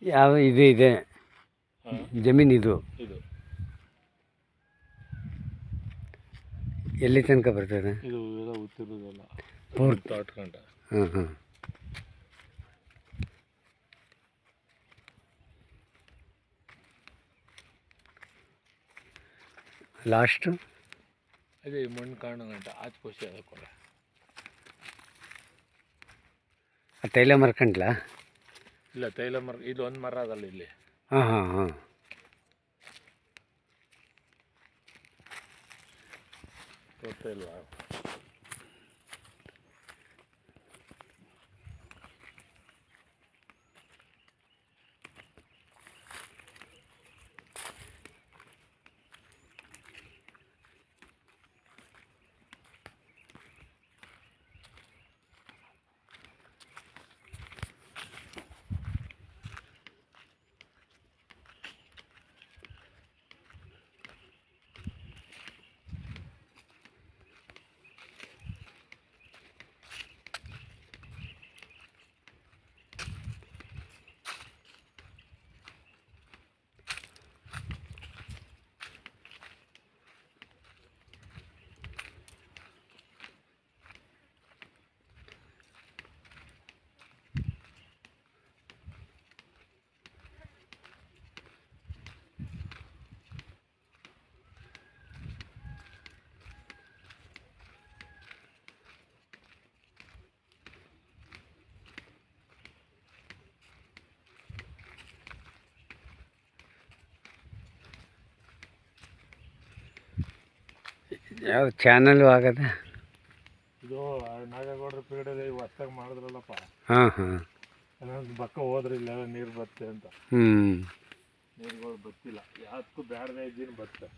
ಯಾವ ಇದು ಇದೆ ಜಮೀನು ಇದು ಇದು ಎಲ್ಲಿ ತನಕ ಬರ್ತದೆ? ಇದು ಎಲ್ಲ ಉತ್ತಿರೋದಲ್ಲ ಪೂರ್ತಿ ತಾಟ್ಕೊಂಡ. ಹಾಂ ಲಾಸ್ಟು ಅದೇ ಮಣ್ಣು ಕಾಣೋಗಂಟ ಆಚೆ ಪೋಷಿ ಅದಕ್ಕೊಳ ಆ ತೈಲ ಮರ್ಕಂಡ್ಲ? ಇಲ್ಲ ತೈಲ ಮರ ಇದು ಒಂದು ಮರ ಅದಲ್ಲ ಇಲ್ಲಿ. ಹಾಂ ಗೊತ್ತಿಲ್ವಾ? ಯಾವ ಚಾನಲ್ಲು ಆಗದ? ಇದು ನಾಗೇಗೌಡರ ಪೀರಿಯಡ್ ಇವು ಹೊಸ್ದಾಗಿ ಮಾಡಿದ್ರಲ್ಲಪ್ಪ. ಹಾಂ ಇನ್ನೊಂದು ಬಕ್ಕ ಹೋದ್ರೆ ಇಲ್ಲೆಲ್ಲ ನೀರು ಬರುತ್ತೆ ಅಂತ. ನೀರುಗಳು ಬತ್ತಿಲ್ಲ, ಯಾವತ್ತೂ ಬ್ಯಾಡದೇ ಇದ್ದೀನಿ ಬತ್ತೆ.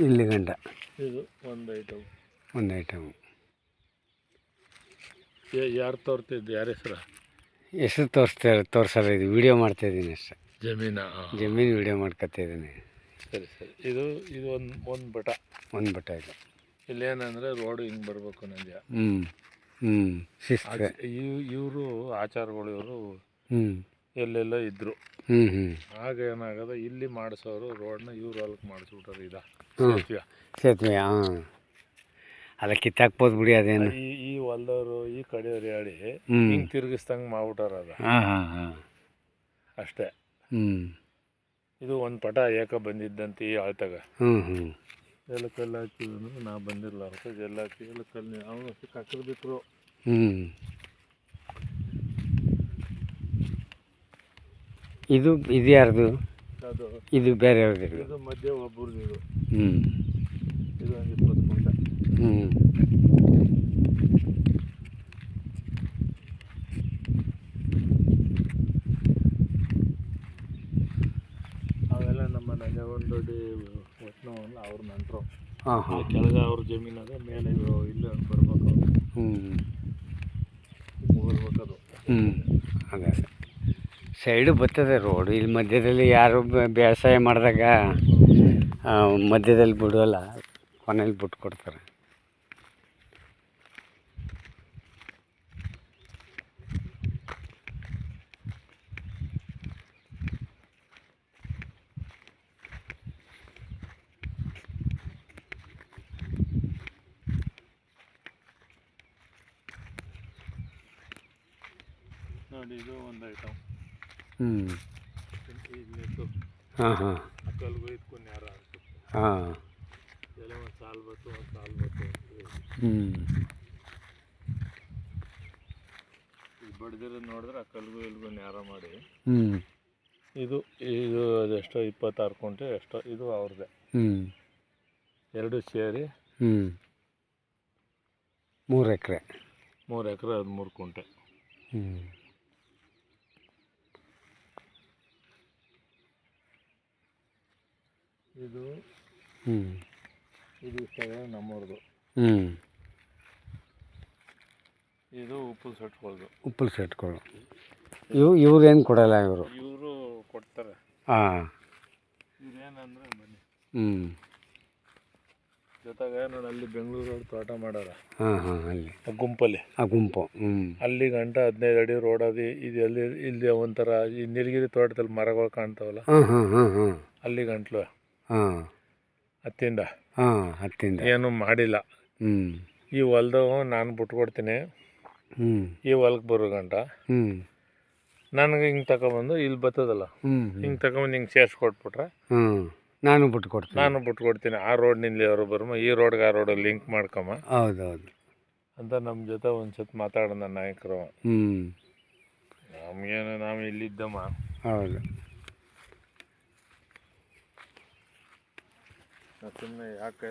ಇಲ್ಲಿ ಗಂಟ ಇದು ಒಂದು ಐಟಮ್ ಯಾರು ತೋರ್ತಿದ್ದು? ಯಾರ ಹೆಸರು? ಹೆಸರು ತೋರಿಸಲ್ಲ, ಇದು ವಿಡಿಯೋ ಮಾಡ್ತಾಯಿದ್ದೀನಿ ಅಷ್ಟೇ. ಜಮೀನು ವಿಡಿಯೋ ಮಾಡ್ಕೊತಾಯಿದ್ದೀನಿ. ಸರಿ ಇದು ಒಂದು ಬಟ ಇದು ಇಲ್ಲೇನಂದರೆ ರೋಡು ಹಿಂಗೆ ಬರಬೇಕು ನನಗೆ. ಇವರು ಆಚಾರಗಳು ಇವರು ಎಲ್ಲೆಲ್ಲ ಇದ್ದರು. ಆಗ ಏನಾಗದ ಇಲ್ಲಿ ಮಾಡಿಸೋರು ರೋಡ್ನ ಇವ್ರು ಹೊಲಕ್ಕೆ ಮಾಡಿಸ್ಬಿಟ್ಟಾರೆ. ಸೇತುವೆ ಅಲ್ಲ ಕಿತ್ತಾಕ್ಬೋದು ಬಿಡಿ, ಅದೇನು ಈ ಹೊಲದವರು ಈ ಕಡೆಯವ್ರು ಹೇಳಿ ಹಿಂಗೆ ತಿರುಗಿಸ್ದಂಗೆ ಮಾಡ್ಬಿಟ್ಟಾರ ಅದು ಅಷ್ಟೇ. ಇದು ಒಂದು ಪಟ ಏಕ ಬಂದಿದ್ದಂತೆ ಈ ಆಳ್ತಾಗ ಎಲ್ಲ ಕಲ್ಲು ಹಾಕಿದ್ರು. ನಾ ಬಂದಿರಲಾರ್ದು ಎಲ್ಲ ಹಾಕಿ ಎಲ್ಲ ಕಲ್ಲು ಅವನು ಕಕ್ಕರು ಬಿಟ್ಟರು. ಇದು ಯಾರ್ದು? ಅದು ಇದು ಬೇರೆ ಯಾವ್ದು? ಇದು ಮಧ್ಯೆ ಒಬ್ಬರದು. ಇದು ಒಂದು 20 ಕುಂಟ. ಅವೆಲ್ಲ ನಮ್ಮ ನಂಜಗೊಂಡೋಡಿ ಒಟ್ನವಲ್ಲ ಅವ್ರ ನಂತರು. ಕೆಳಗೆ ಅವ್ರ ಜಮೀನು ಅದ, ಮೇಲೆ ಇಲ್ಲಿ ಬರ್ಬೇಕು ಬರ್ಬೇಕದು. ಅದೇ ಸೈಡು ಬರ್ತದೆ ರೋಡು. ಇಲ್ಲಿ ಮಧ್ಯದಲ್ಲಿ ಯಾರು ಬೇಸಾಯ ಮಾಡಿದಾಗ ಮಧ್ಯದಲ್ಲಿ ಬಿಡೋಲ್ಲ, ಕೊನೆಯಲ್ಲಿ ಬಿಟ್ಟು ಕೊಡ್ತಾರೆ. ನೋಡಿ ಇದು ಒಂದು ಐಟಮ್. ಕಲ್ಗು ಇದ್ಕೊಂಡು ಯಾರು ಅನ್ಸುತ್ತೆ. ಎಲ್ಲ ಒಂದು ಸಾಲು ಬತ್ತು ಬಡ್ದಿರೋದು ನೋಡಿದ್ರೆ ಆ ಕಲ್ಗು ಇಲ್ಗು ನ್ಯಾರ ಮಾಡಿ ಹ್ಞೂ ಇದು ಇದು ಅದೆಷ್ಟೋ 26 ಕುಂಟೆ ಎಷ್ಟೋ ಇದು ಅವ್ರದ್ದೇ. ಎರಡು ಸೇರಿ 3 ಎಕರೆ 3 ಎಕರೆ 13 ಕುಂಟೆ. ಇದು ಇದು ಇಷ್ಟ ನಮ್ಮವ್ರದ್ದು. ಇದು ಉಪ್ಪು ಸೆಟ್ಗಳು ಇವ್ರೇನು ಕೊಡಲ್ಲ ಇವರು ಕೊಡ್ತಾರೆ. ಹಾಂ ಇವ್ರೇನಂದ್ರೆ ಬನ್ನಿ ಜೊತೆಗೆ ನಾನು ಅಲ್ಲಿ ಬೆಂಗಳೂರು ತೋಟ ಮಾಡಾರ. ಅಲ್ಲಿ ಆ ಗುಂಪು ಅಲ್ಲಿ ಗಂಟ 15 ಅಡಿ ರೋಡ್ ಅದು. ಇದು ಎಲ್ಲಿ ಇಲ್ಲಿ ಒಂಥರ ಈ ನೀಲಗಿರಿ ತೋಟದಲ್ಲಿ ಮರಗಳು ಕಾಣ್ತಾವಲ್ಲ ಅಲ್ಲಿ ಗಂಟ್ಲು ಹತ್ತಿಂದ ಏನು ಮಾಡಿಲ್ಲ. ಈ ಹೊಲ್ದವ ನಾನು ಬಿಟ್ಕೊಡ್ತೀನಿ. ಈ ಹೊಲಕ್ಕೆ ಬರೋ ಗಂಟ ನನಗೆ ಹಿಂಗೆ ತಗೊಬಂದು ಇಲ್ಲಿ ಬರ್ತದಲ್ಲ ಹಿಂಗೆ ತಗೊಂಬಂದು ಹಿಂಗೆ ಸೇರಿಸ್ಕೊಟ್ಬಿಟ್ರೆ ನಾನು ಬಿಟ್ಕೊಡ್ತೀನಿ. ಆ ರೋಡ್ನಿಂದ ಅವರು ಬರಮ್ಮ, ಈ ರೋಡ್ಗೆ ಆ ರೋಡ್ ಲಿಂಕ್ ಮಾಡ್ಕೊಮ್ಮ ಹೌದೌದು ಅಂತ ನಮ್ಮ ಜೊತೆ ಒಂದು ಸತಿ ಮಾತಾಡೋಣ ನಾಯಕರು. ನಮಗೇನು ನಾವು ಇಲ್ಲಿದ್ದಮ್ಮ. ಹೌದು ಸುಮ್ಮನೆ ಯಾಕೆ